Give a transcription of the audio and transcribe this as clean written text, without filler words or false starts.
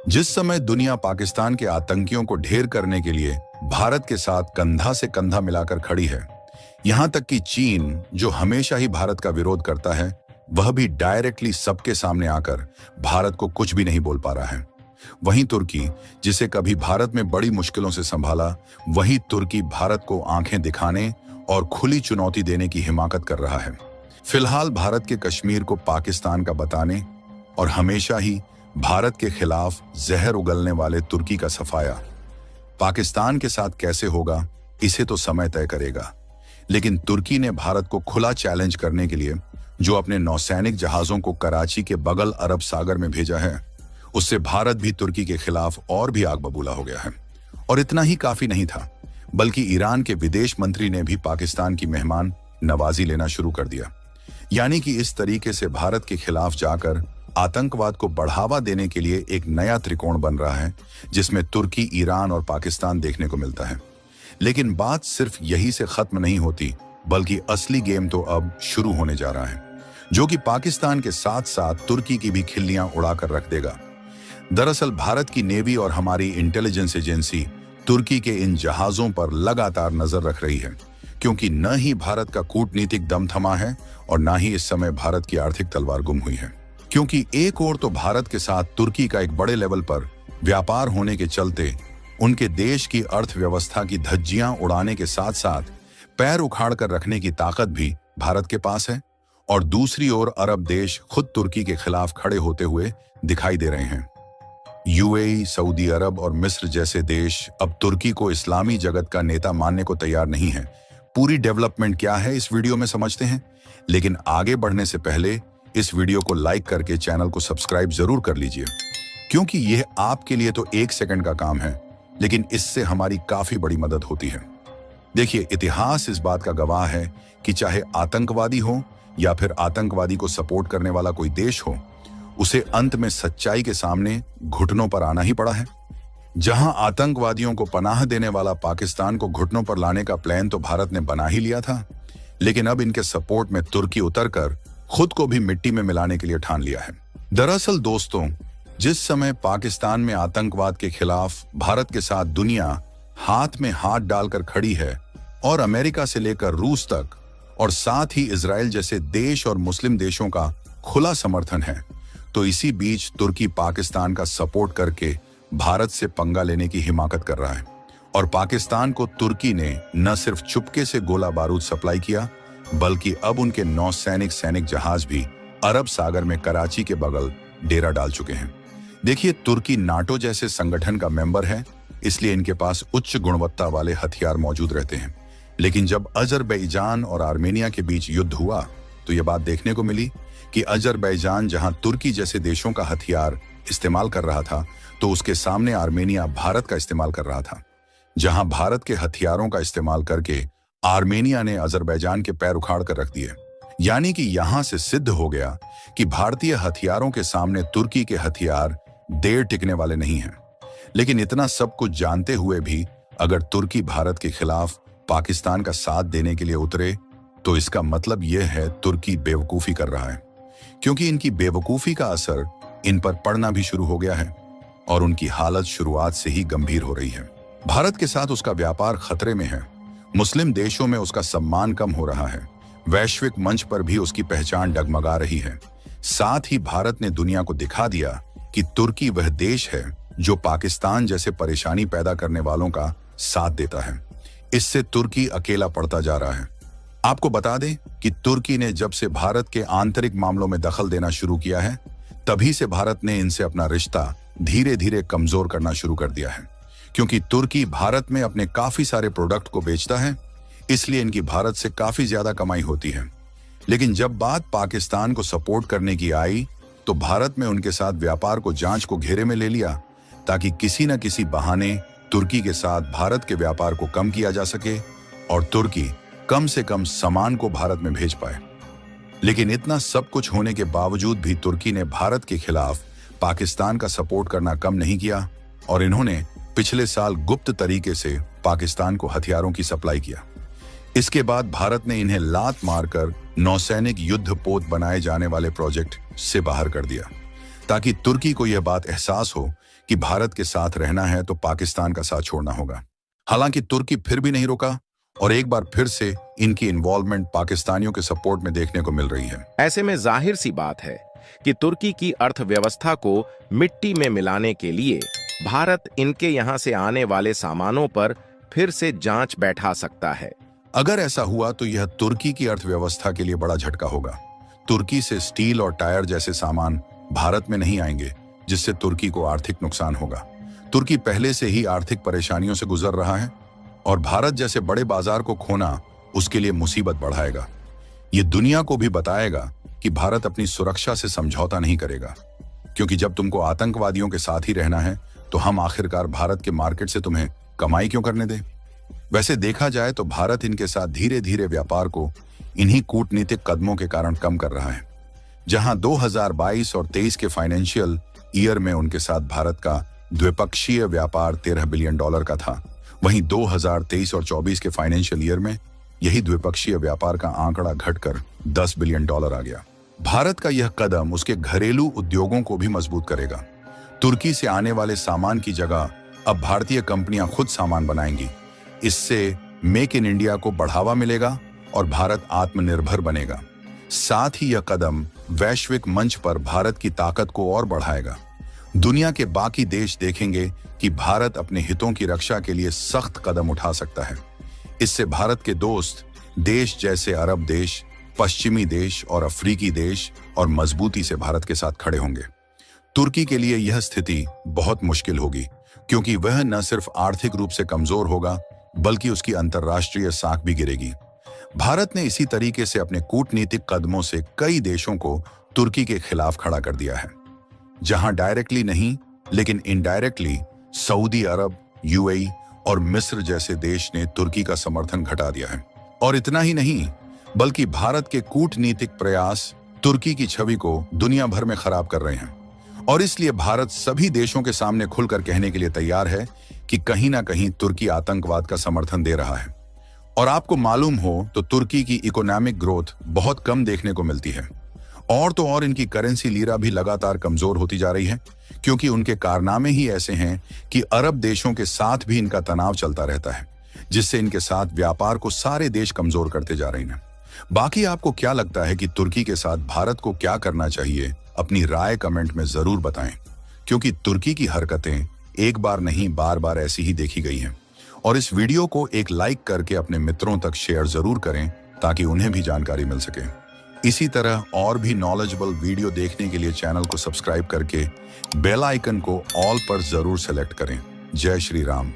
जिस समय दुनिया पाकिस्तान के आतंकियों को ढेर करने के लिए भारत के साथ कंधा से कंधा मिलाकर खड़ी है, यहां तक कि चीन, जो हमेशा ही भारत का विरोध करता है, वह भी डायरेक्टली सबके सामने आकर भारत को कुछ भी नहीं बोल पा रहा है। वहीं तुर्की, जिसे कभी भारत में बड़ी मुश्किलों से संभाला, वही तुर्की भारत को आंखें दिखाने और खुली चुनौती देने की हिमाकत कर रहा है। फिलहाल भारत के कश्मीर को पाकिस्तान का बताने और हमेशा ही भारत के खिलाफ जहर उगलने वाले तुर्की का सफाया पाकिस्तान के साथ कैसे होगा, इसे तो समय तय करेगा। लेकिन तुर्की ने भारत को खुला चैलेंज करने के लिए जो अपने नौसैनिक जहाजों को कराची के बगल अरब सागर में भेजा है, उससे भारत भी तुर्की के खिलाफ और भी आग बबूला हो गया है। और इतना ही काफी नहीं था, बल्कि ईरान के विदेश मंत्री ने भी पाकिस्तान की मेहमान नवाजी लेना शुरू कर दिया। यानी कि इस तरीके से भारत के खिलाफ जाकर आतंकवाद को बढ़ावा देने के लिए एक नया त्रिकोण बन रहा है, जिसमें तुर्की, ईरान और पाकिस्तान देखने को मिलता है। लेकिन बात सिर्फ यही से खत्म नहीं होती, बल्कि असली गेम तो अब शुरू होने जा रहा है, जो कि पाकिस्तान के साथ साथ तुर्की की भी खिल्लियां उड़ाकर रख देगा। दरअसल भारत की नेवी और हमारी इंटेलिजेंस एजेंसी तुर्की के इन जहाजों पर लगातार नजर रख रही है, क्योंकि न ही भारत का कूटनीतिक दम थमा है और न ही इस समय भारत की आर्थिक तलवार गुम हुई है। क्योंकि एक ओर तो भारत के साथ तुर्की का एक बड़े लेवल पर व्यापार होने के चलते उनके देश की अर्थव्यवस्था की धज्जियां उड़ाने के साथ साथ पैर उखाड़ कर रखने की ताकत भी भारत के पास है, और दूसरी ओर अरब देश खुद तुर्की के खिलाफ खड़े होते हुए दिखाई दे रहे हैं। यूएई, सऊदी अरब और मिस्र जैसे देश अब तुर्की को इस्लामी जगत का नेता मानने को तैयार नहीं है। पूरी डेवलपमेंट क्या है इस वीडियो में समझते हैं, लेकिन आगे बढ़ने से पहले इस वीडियो को लाइक करके चैनल को सब्सक्राइब जरूर कर लीजिए, क्योंकि यह आपके लिए तो 1 सेकंड का काम है, लेकिन इससे हमारी काफी बड़ी मदद होती है। देखिए, इतिहास इस बात का गवाह है कि चाहे आतंकवादी हो या फिर आतंकवादी को सपोर्ट करने वाला कोई देश हो, उसे अंत में सच्चाई के सामने घुटनों पर आना ही पड़ा है। जहां आतंकवादियों को पनाह देने वाला पाकिस्तान को घुटनों पर लाने का प्लान तो भारत ने बना ही लिया था, लेकिन अब इनके सपोर्ट में तुर्की उतरकर खुद को भी मिट्टी में मिलाने के लिए ठान लिया है। दरअसल दोस्तों, जिस समय पाकिस्तान में आतंकवाद के खिलाफ भारत के साथ दुनिया हाथ में हाथ डालकर खड़ी है और अमेरिका से लेकर रूस तक और साथ ही इजराइल जैसे देश और मुस्लिम देशों का खुला समर्थन है, तो इसी बीच तुर्की पाकिस्तान का सपोर्ट करके भारत से पंगा लेने की हिमाकत कर रहा है। और पाकिस्तान को तुर्की ने न सिर्फ चुपके से गोला बारूद सप्लाई किया, बल्कि अब उनके सैनिक जहाज भी अरब सागर में कराची के बगल डेरा डाल चुके हैं। देखिए, तुर्की नाटो जैसे संगठन का मेंबर है, इसलिए इनके पास उच्च गुणवत्ता वाले हथियार मौजूद रहते हैं। लेकिन जब अजरबैजान और आर्मेनिया के बीच युद्ध हुआ, तो यह बात देखने को मिली कि अजरबैजान जहां तुर्की जैसे देशों का हथियार इस्तेमाल कर रहा था, तो उसके सामने आर्मेनिया भारत का इस्तेमाल कर रहा था। जहां भारत के हथियारों का इस्तेमाल करके आर्मेनिया ने अजरबैजान के पैर उखाड़ कर रख दिए। यानी कि यहां से सिद्ध हो गया कि भारतीय हथियारों के सामने तुर्की के हथियार देर टिकने वाले नहीं हैं। लेकिन इतना सब कुछ जानते हुए भी अगर तुर्की भारत के खिलाफ पाकिस्तान का साथ देने के लिए उतरे, तो इसका मतलब यह है तुर्की बेवकूफी कर रहा है, क्योंकि इनकी बेवकूफी का असर इन पर पड़ना भी शुरू हो गया है और उनकी हालत शुरुआत से ही गंभीर हो रही है। भारत के साथ उसका व्यापार खतरे में है, मुस्लिम देशों में उसका सम्मान कम हो रहा है, वैश्विक मंच पर भी उसकी पहचान डगमगा रही है। साथ ही भारत ने दुनिया को दिखा दिया कि तुर्की वह देश है जो पाकिस्तान जैसे परेशानी पैदा करने वालों का साथ देता है। इससे तुर्की अकेला पड़ता जा रहा है। आपको बता दें कि तुर्की ने जब से भारत के आंतरिक मामलों में दखल देना शुरू किया है, तभी से भारत ने इनसे अपना रिश्ता धीरे धीरे कमजोर करना शुरू कर दिया है। क्योंकि तुर्की भारत में अपने काफी सारे प्रोडक्ट को बेचता है, इसलिए इनकी भारत से काफी ज्यादा कमाई होती है। लेकिन जब बात पाकिस्तान को सपोर्ट करने की आई, तो भारत में उनके साथ व्यापार को जांच को घेरे में ले लिया, ताकि किसी न किसी बहाने तुर्की के साथ भारत के व्यापार को कम किया जा सके और तुर्की कम से कम सामान को भारत में भेज पाए। लेकिन इतना सब कुछ होने के बावजूद भी तुर्की ने भारत के खिलाफ पाकिस्तान का सपोर्ट करना कम नहीं किया और इन्होंने पिछले साल गुप्त तरीके से पाकिस्तान को हथियारों की सप्लाई किया। इसके बाद भारत ने इन्हें लात मारकर नौसैनिक युद्ध पोत बनाए जाने वाले प्रोजेक्ट से बाहर कर दिया। ताकि तुर्की को यह बात एहसास हो कि भारत के साथ रहना है तो पाकिस्तान का साथ छोड़ना होगा। हालांकि तुर्की फिर भी नहीं रुका और एक बार फिर से इनकी इन्वॉल्वमेंट पाकिस्तानियों के सपोर्ट में देखने को मिल रही है। ऐसे में जाहिर सी बात है कि तुर्की की अर्थव्यवस्था को मिट्टी में मिलाने के लिए भारत इनके यहां से आने वाले सामानों पर फिर से जांच बैठा सकता है। अगर ऐसा हुआ तो यह तुर्की की अर्थव्यवस्था के लिए बड़ा झटका होगा। तुर्की से स्टील और टायर जैसे सामान भारत में नहीं आएंगे, जिससे तुर्की को आर्थिक नुकसान होगा। तुर्की पहले से ही आर्थिक परेशानियों से गुजर रहा है और भारत जैसे बड़े बाजार को खोना उसके लिए मुसीबत बढ़ाएगा। ये दुनिया को भी बताएगा कि भारत अपनी सुरक्षा से समझौता नहीं करेगा, क्योंकि जब तुमको आतंकवादियों के साथ ही रहना है तो हम आखिरकार भारत के मार्केट से तुम्हें कमाई क्यों करने दें। वैसे देखा जाए तो भारत इनके साथ धीरे धीरे व्यापार को इन्हीं कूटनीतिक कदमों के कारण कम कर रहा है। जहां 2022 और 23 के फाइनेंशियल ईयर में उनके साथ भारत का द्विपक्षीय व्यापार $13 बिलियन का था, वहीं 2023 और 24 के फाइनेंशियल ईयर में यही द्विपक्षीय व्यापार का आंकड़ा घटकर $10 बिलियन आ गया। भारत का यह कदम उसके घरेलू उद्योगों को भी मजबूत करेगा। तुर्की से आने वाले सामान की जगह अब भारतीय कंपनियां खुद सामान बनाएंगी। इससे मेक इन इंडिया को बढ़ावा मिलेगा और भारत आत्मनिर्भर बनेगा। साथ ही यह कदम वैश्विक मंच पर भारत की ताकत को और बढ़ाएगा। दुनिया के बाकी देश देखेंगे कि भारत अपने हितों की रक्षा के लिए सख्त कदम उठा सकता है। इससे भारत के दोस्त देश जैसे अरब देश, पश्चिमी देश और अफ्रीकी देश और मजबूती से भारत के साथ खड़े होंगे। तुर्की के लिए यह स्थिति बहुत मुश्किल होगी, क्योंकि वह न सिर्फ आर्थिक रूप से कमजोर होगा बल्कि उसकी अंतर्राष्ट्रीय साख भी गिरेगी। भारत ने इसी तरीके से अपने कूटनीतिक कदमों से कई देशों को तुर्की के खिलाफ खड़ा कर दिया है, जहां डायरेक्टली नहीं लेकिन इनडायरेक्टली सऊदी अरब, यूएई और मिस्र जैसे देश ने तुर्की का समर्थन घटा दिया है। और इतना ही नहीं, बल्कि भारत के कूटनीतिक प्रयास तुर्की की छवि को दुनिया भर में खराब कर रहे हैं। और इसलिए भारत सभी देशों के सामने खुलकर कहने के लिए तैयार है कि कहीं ना कहीं तुर्की आतंकवाद का समर्थन दे रहा है। और आपको मालूम हो तो तुर्की की इकोनॉमिक ग्रोथ बहुत कम देखने को मिलती है। और तो और इनकी करेंसी लीरा भी लगातार कमजोर होती जा रही है, क्योंकि उनके कारनामे ही ऐसे हैं कि अरब देशों के साथ भी इनका तनाव चलता रहता है, जिससे इनके साथ व्यापार को सारे देश कमजोर करते जा रहे हैं। बाकी आपको क्या लगता है कि तुर्की के साथ भारत को क्या करना चाहिए? अपनी राय कमेंट में जरूर बताएं, क्योंकि तुर्की की हरकतें एक बार नहीं बार बार ऐसी ही देखी गई हैं। और इस वीडियो को एक लाइक करके अपने मित्रों तक शेयर जरूर करें ताकि उन्हें भी जानकारी मिल सके। इसी तरह और भी नॉलेजेबल वीडियो देखने के लिए चैनल को सब्सक्राइब करके बेल आइकन को ऑल पर जरूर सेलेक्ट करें। जय श्री राम।